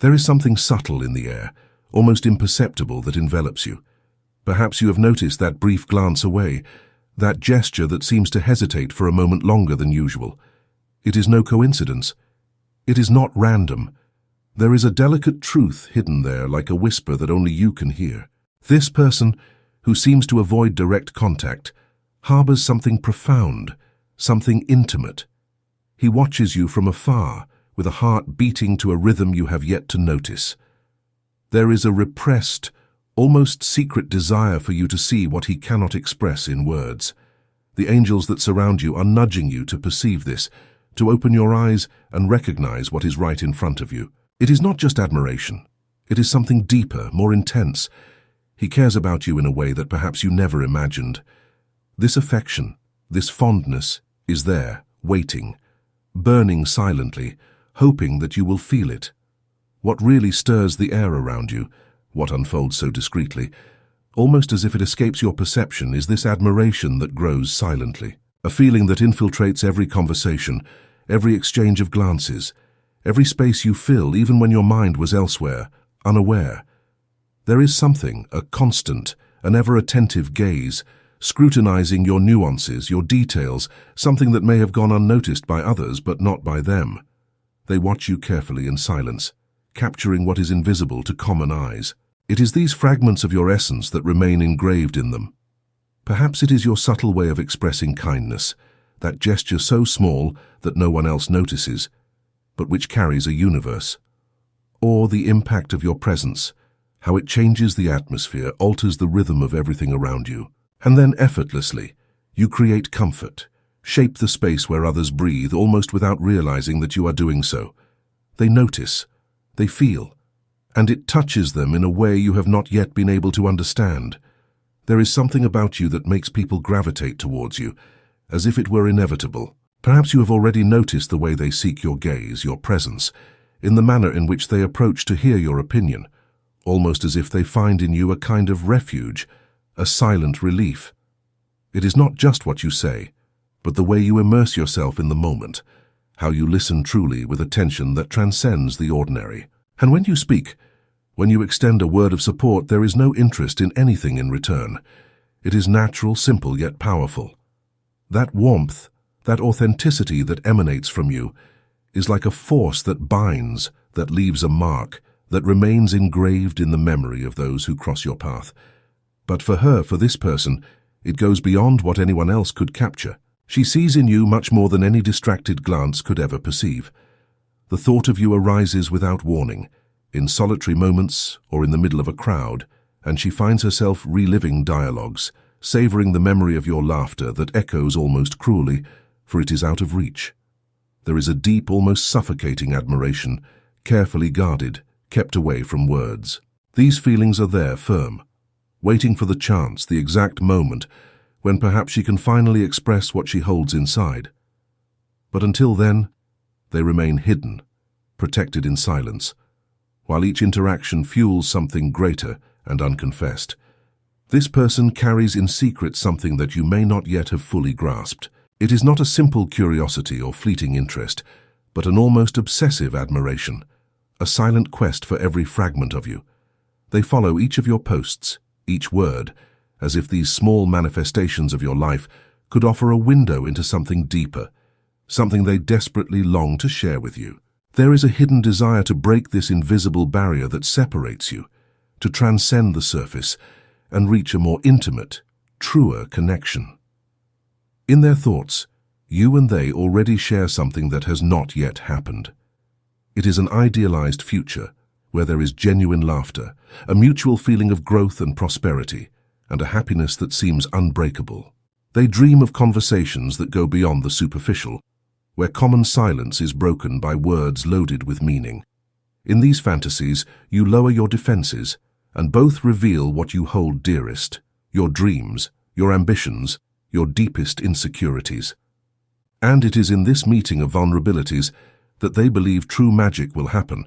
There is something subtle in the air, almost imperceptible, that envelops you. Perhaps you have noticed that brief glance away, that gesture that seems to hesitate for a moment longer than usual. It is no coincidence. It is not random. There is a delicate truth hidden there, like a whisper that only you can hear. This person, who seems to avoid direct contact, harbors something profound, something intimate. He watches you from afar, with a heart beating to a rhythm you have yet to notice. There is a repressed, almost secret desire for you to see what he cannot express in words. The angels that surround you are nudging you to perceive this, to open your eyes and recognize what is right in front of you. It is not just admiration. It is something deeper, more intense. He cares about you in a way that perhaps you never imagined. This affection, this fondness, is there, waiting, burning silently, hoping that you will feel it. What really stirs the air around you, what unfolds so discreetly, almost as if it escapes your perception, is this admiration that grows silently. A feeling that infiltrates every conversation, every exchange of glances, every space you fill, even when your mind was elsewhere, unaware. There is something, a constant, an ever-attentive gaze, scrutinizing your nuances, your details, something that may have gone unnoticed by others but not by them. They watch you carefully in silence, capturing what is invisible to common eyes. It is these fragments of your essence that remain engraved in them. Perhaps it is your subtle way of expressing kindness, that gesture so small that no one else notices, but which carries a universe. Or the impact of your presence, how it changes the atmosphere, alters the rhythm of everything around you. And then effortlessly, you create comfort, shape the space where others breathe, almost without realizing that you are doing so. They notice, they feel, and it touches them in a way you have not yet been able to understand. There is something about you that makes people gravitate towards you, as if it were inevitable. Perhaps you have already noticed the way they seek your gaze, your presence, in the manner in which they approach to hear your opinion, almost as if they find in you a kind of refuge, a silent relief. It is not just what you say, but the way you immerse yourself in the moment, how you listen truly with attention that transcends the ordinary. And when you speak, when you extend a word of support, there is no interest in anything in return. It is natural, simple, yet powerful. That warmth, that authenticity that emanates from you, is like a force that binds, that leaves a mark, that remains engraved in the memory of those who cross your path. But for her, for this person, it goes beyond what anyone else could capture. She sees in you much more than any distracted glance could ever perceive. The thought of you arises without warning, in solitary moments or in the middle of a crowd, and she finds herself reliving dialogues, savoring the memory of your laughter that echoes almost cruelly, for it is out of reach. There is a deep, almost suffocating admiration, carefully guarded, kept away from words. These feelings are there, firm, waiting for the chance, the exact moment, when perhaps she can finally express what she holds inside. But until then, they remain hidden, protected in silence, while each interaction fuels something greater and unconfessed. This person carries in secret something that you may not yet have fully grasped. It is not a simple curiosity or fleeting interest, but an almost obsessive admiration, a silent quest for every fragment of you. They follow each of your posts, each word, as if these small manifestations of your life could offer a window into something deeper, something they desperately long to share with you. There is a hidden desire to break this invisible barrier that separates you, to transcend the surface and reach a more intimate, truer connection. In their thoughts, you and they already share something that has not yet happened. It is an idealized future where there is genuine laughter, a mutual feeling of growth and prosperity, and a happiness that seems unbreakable. They dream of conversations that go beyond the superficial, where common silence is broken by words loaded with meaning. In these fantasies, you lower your defenses, and both reveal what you hold dearest, your dreams, your ambitions, your deepest insecurities. And it is in this meeting of vulnerabilities that they believe true magic will happen,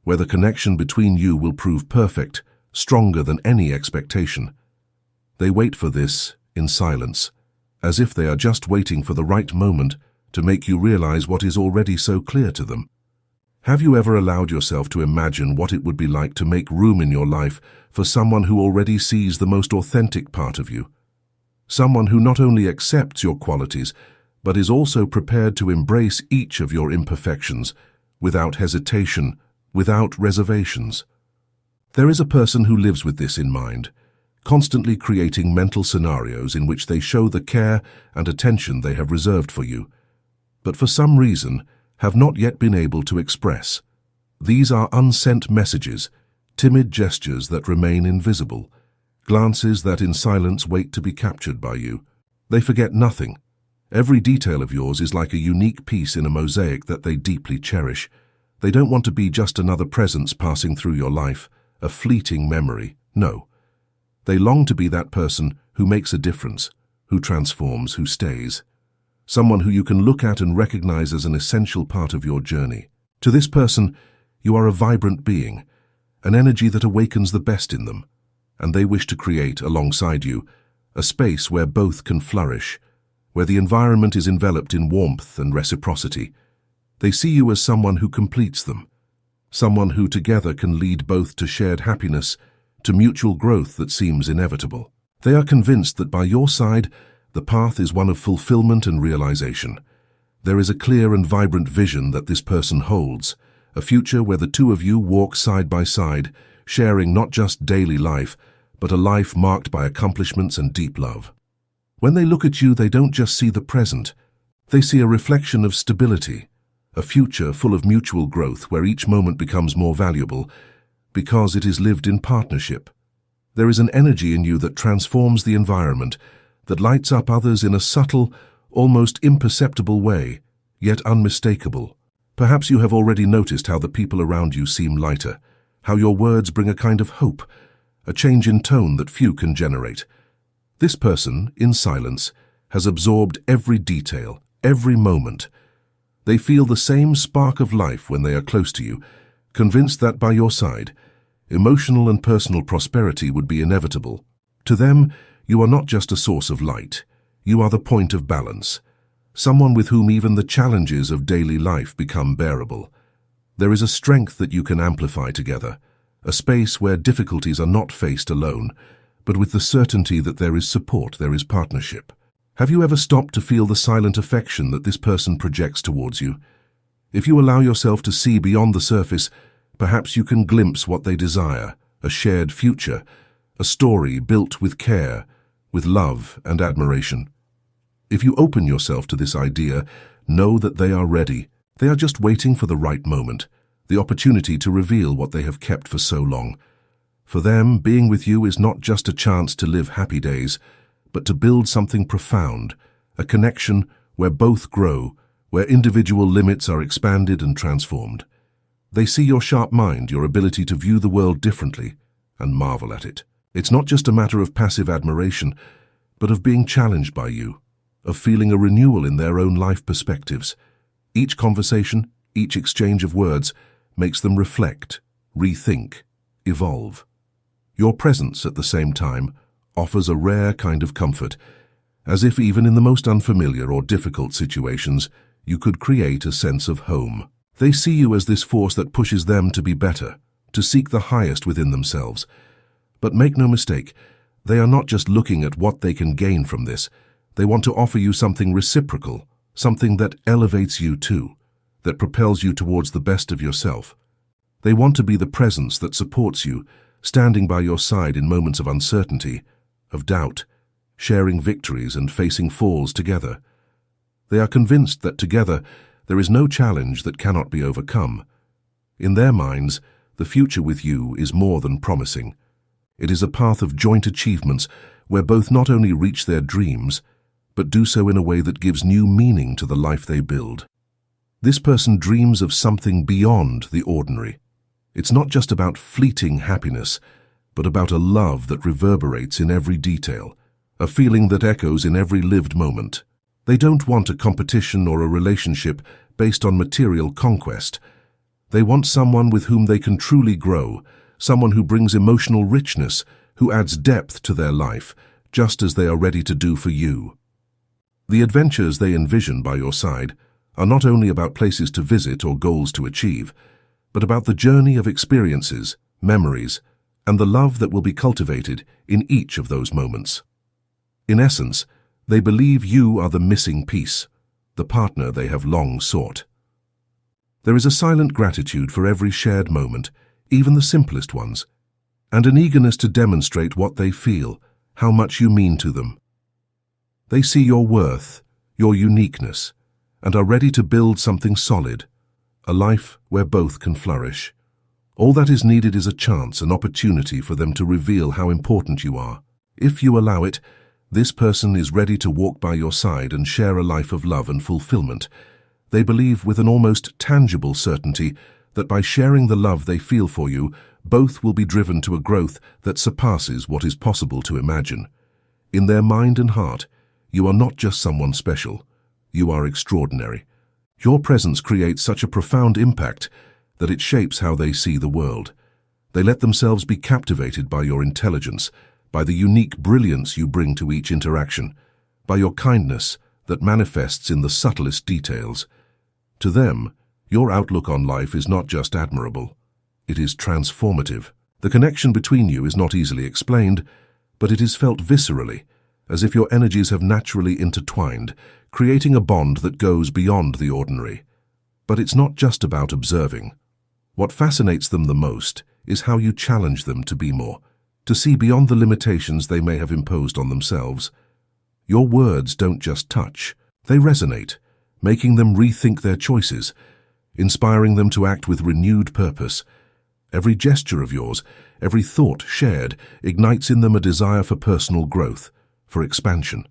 where the connection between you will prove perfect, stronger than any expectation. They wait for this in silence, as if they are just waiting for the right moment to make you realize what is already so clear to them. Have you ever allowed yourself to imagine what it would be like to make room in your life for someone who already sees the most authentic part of you? Someone who not only accepts your qualities, but is also prepared to embrace each of your imperfections, without hesitation, without reservations. There is a person who lives with this in mind, constantly creating mental scenarios in which they show the care and attention they have reserved for you, but for some reason have not yet been able to express. These are unsent messages, timid gestures that remain invisible, glances that in silence wait to be captured by you. They forget nothing. Every detail of yours is like a unique piece in a mosaic that they deeply cherish. They don't want to be just another presence passing through your life, a fleeting memory. No. They long to be that person who makes a difference, who transforms, who stays. Someone who you can look at and recognize as an essential part of your journey. To this person, you are a vibrant being, an energy that awakens the best in them, and they wish to create, alongside you, a space where both can flourish, where the environment is enveloped in warmth and reciprocity. They see you as someone who completes them, someone who together can lead both to shared happiness, to mutual growth that seems inevitable. They are convinced that by your side, the path is one of fulfillment and realization. There is a clear and vibrant vision that this person holds, a future where the two of you walk side by side, sharing not just daily life, but a life marked by accomplishments and deep love. When they look at you, they don't just see the present. They see a reflection of stability, a future full of mutual growth where each moment becomes more valuable because it is lived in partnership. There is an energy in you that transforms the environment, that lights up others in a subtle, almost imperceptible way, yet unmistakable. Perhaps you have already noticed how the people around you seem lighter, how your words bring a kind of hope, a change in tone that few can generate. This person, in silence, has absorbed every detail, every moment. They feel the same spark of life when they are close to you, convinced that by your side, emotional and personal prosperity would be inevitable. To them, you are not just a source of light. You are the point of balance, someone with whom even the challenges of daily life become bearable. There is a strength that you can amplify together, a space where difficulties are not faced alone, but with the certainty that there is support, there is partnership. Have you ever stopped to feel the silent affection that this person projects towards you? If you allow yourself to see beyond the surface, perhaps you can glimpse what they desire, a shared future, a story built with care, with love and admiration. If you open yourself to this idea, know that they are ready. They are just waiting for the right moment, the opportunity to reveal what they have kept for so long. For them, being with you is not just a chance to live happy days, but to build something profound, a connection where both grow, where individual limits are expanded and transformed. They see your sharp mind, your ability to view the world differently, and marvel at it. It's not just a matter of passive admiration, but of being challenged by you, of feeling a renewal in their own life perspectives. Each conversation, each exchange of words, makes them reflect, rethink, evolve. Your presence, at the same time, offers a rare kind of comfort, as if even in the most unfamiliar or difficult situations, you could create a sense of home. They see you as this force that pushes them to be better, to seek the highest within themselves. But make no mistake, they are not just looking at what they can gain from this. They want to offer you something reciprocal, something that elevates you too, that propels you towards the best of yourself. They want to be the presence that supports you, standing by your side in moments of uncertainty, of doubt, sharing victories and facing falls together. They are convinced that together there is no challenge that cannot be overcome. In their minds, the future with you is more than promising. It is a path of joint achievements where both not only reach their dreams, but do so in a way that gives new meaning to the life they build. This person dreams of something beyond the ordinary. It's not just about fleeting happiness, but about a love that reverberates in every detail, a feeling that echoes in every lived moment. They don't want a competition or a relationship based on material conquest. They want someone with whom they can truly grow, someone who brings emotional richness, who adds depth to their life, just as they are ready to do for you. The adventures they envision by your side are not only about places to visit or goals to achieve. but about the journey of experiences, memories, and the love that will be cultivated in each of those moments. In essence, they believe you are the missing piece, the partner they have long sought. There is a silent gratitude for every shared moment, even the simplest ones, and an eagerness to demonstrate what they feel, how much you mean to them. They see your worth, your uniqueness, and are ready to build something solid, a life where both can flourish. All that is needed is a chance, an opportunity for them to reveal how important you are. If you allow it, this person is ready to walk by your side and share a life of love and fulfillment. They believe with an almost tangible certainty that by sharing the love they feel for you, both will be driven to a growth that surpasses what is possible to imagine. In their mind and heart, you are not just someone special. You are extraordinary. Your presence creates such a profound impact that it shapes how they see the world. They let themselves be captivated by your intelligence, by the unique brilliance you bring to each interaction, by your kindness that manifests in the subtlest details. To them, your outlook on life is not just admirable, it is transformative. The connection between you is not easily explained, but it is felt viscerally, as if your energies have naturally intertwined, creating a bond that goes beyond the ordinary. But it's not just about observing. What fascinates them the most is how you challenge them to be more, to see beyond the limitations they may have imposed on themselves. Your words don't just touch, they resonate, making them rethink their choices, inspiring them to act with renewed purpose. Every gesture of yours, every thought shared, ignites in them a desire for personal growth, for expansion.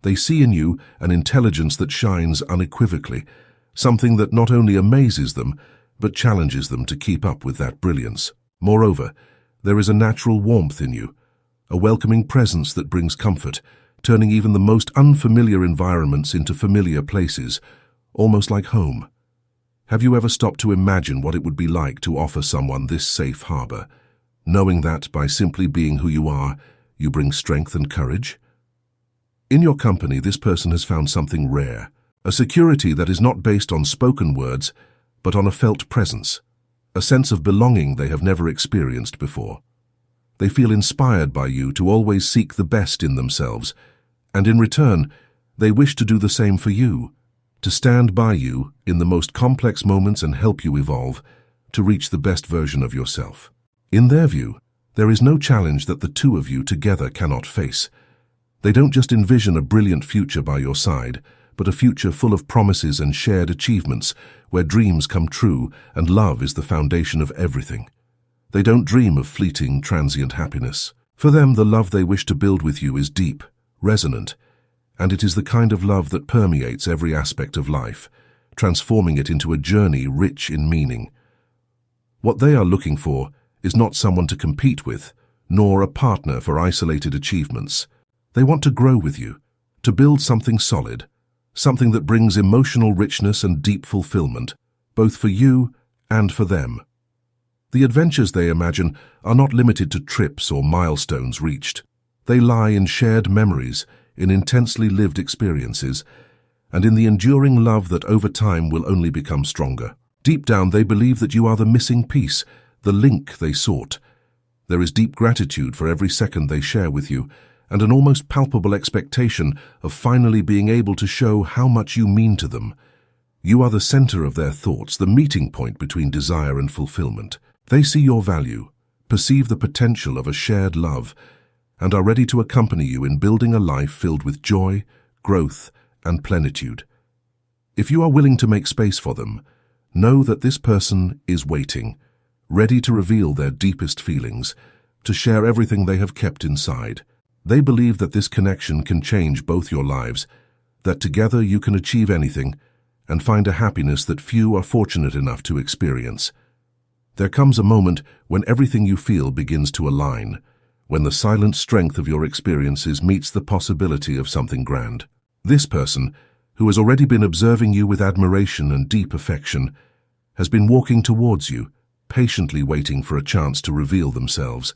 They see in you an intelligence that shines unequivocally, something that not only amazes them, but challenges them to keep up with that brilliance. Moreover, there is a natural warmth in you, a welcoming presence that brings comfort, turning even the most unfamiliar environments into familiar places, almost like home. Have you ever stopped to imagine what it would be like to offer someone this safe harbor, knowing that by simply being who you are, you bring strength and courage? In your company, this person has found something rare, a security that is not based on spoken words, but on a felt presence, a sense of belonging they have never experienced before. They feel inspired by you to always seek the best in themselves, and in return, they wish to do the same for you, to stand by you in the most complex moments and help you evolve, to reach the best version of yourself. In their view, there is no challenge that the two of you together cannot face. They don't just envision a brilliant future by your side, but a future full of promises and shared achievements, where dreams come true and love is the foundation of everything. They don't dream of fleeting, transient happiness. For them, the love they wish to build with you is deep, resonant, and it is the kind of love that permeates every aspect of life, transforming it into a journey rich in meaning. What they are looking for is not someone to compete with, nor a partner for isolated achievements. They want to grow with you, to build something solid, something that brings emotional richness and deep fulfillment, both for you and for them. The adventures they imagine are not limited to trips or milestones reached. They lie in shared memories, in intensely lived experiences, and in the enduring love that over time will only become stronger. Deep down, they believe that you are the missing piece, the link they sought. There is deep gratitude for every second they share with you, and an almost palpable expectation of finally being able to show how much you mean to them. You are the center of their thoughts, the meeting point between desire and fulfillment. They see your value, perceive the potential of a shared love, and are ready to accompany you in building a life filled with joy, growth, and plenitude. If you are willing to make space for them, know that this person is waiting, ready to reveal their deepest feelings, to share everything they have kept inside. They believe that this connection can change both your lives, that together you can achieve anything, and find a happiness that few are fortunate enough to experience. There comes a moment when everything you feel begins to align, when the silent strength of your experiences meets the possibility of something grand. This person, who has already been observing you with admiration and deep affection, has been walking towards you, patiently waiting for a chance to reveal themselves.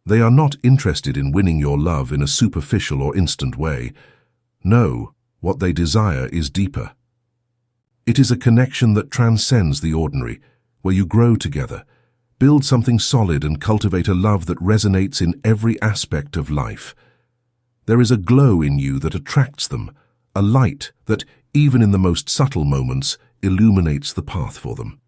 They are not interested in winning your love in a superficial or instant way. No, what they desire is deeper. It is a connection that transcends the ordinary, where you grow together, build something solid and cultivate a love that resonates in every aspect of life. There is a glow in you that attracts them, a light that, even in the most subtle moments, illuminates the path for them.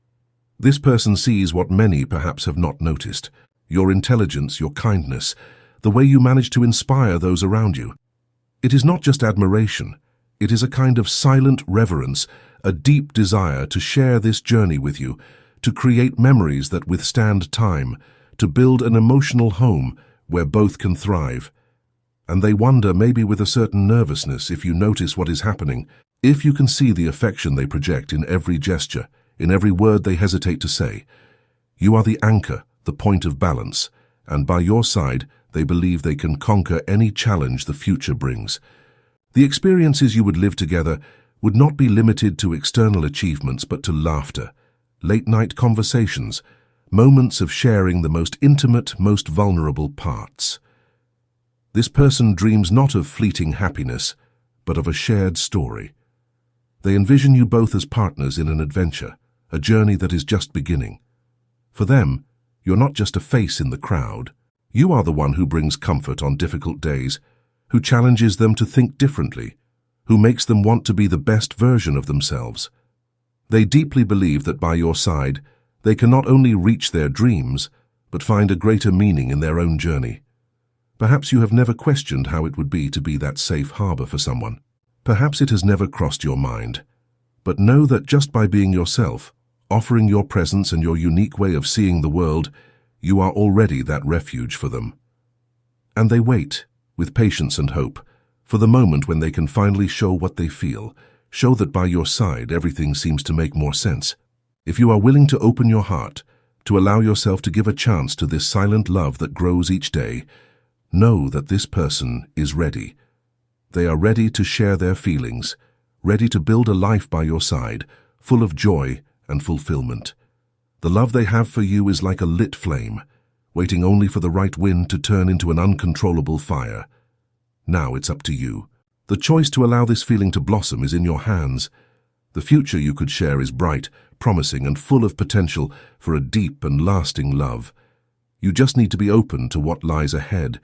This person sees what many perhaps have not noticed: your intelligence, your kindness, the way you manage to inspire those around you. It is not just admiration, it is a kind of silent reverence, a deep desire to share this journey with you, to create memories that withstand time, to build an emotional home where both can thrive. And they wonder, maybe with a certain nervousness, if you notice what is happening, if you can see the affection they project in every gesture, in every word they hesitate to say. You are the anchor, the point of balance, and by your side, they believe they can conquer any challenge the future brings. The experiences you would live together would not be limited to external achievements, but to laughter, late-night conversations, moments of sharing the most intimate, most vulnerable parts. This person dreams not of fleeting happiness, but of a shared story. They envision you both as partners in an adventure, a journey that is just beginning. For them, you're not just a face in the crowd. You are the one who brings comfort on difficult days, who challenges them to think differently, who makes them want to be the best version of themselves. They deeply believe that by your side, they can not only reach their dreams, but find a greater meaning in their own journey. Perhaps you have never questioned how it would be to be that safe harbor for someone. Perhaps it has never crossed your mind. But know that just by being yourself, offering your presence and your unique way of seeing the world, you are already that refuge for them. And they wait, with patience and hope, for the moment when they can finally show what they feel, show that by your side everything seems to make more sense. If you are willing to open your heart, to allow yourself to give a chance to this silent love that grows each day, know that this person is ready. They are ready to share their feelings, ready to build a life by your side, full of joy and fulfillment. The love they have for you is like a lit flame, waiting only for the right wind to turn into an uncontrollable fire. Now it's up to you. The choice to allow this feeling to blossom is in your hands. The future you could share is bright, promising, and full of potential for a deep and lasting love. You just need to be open to what lies ahead,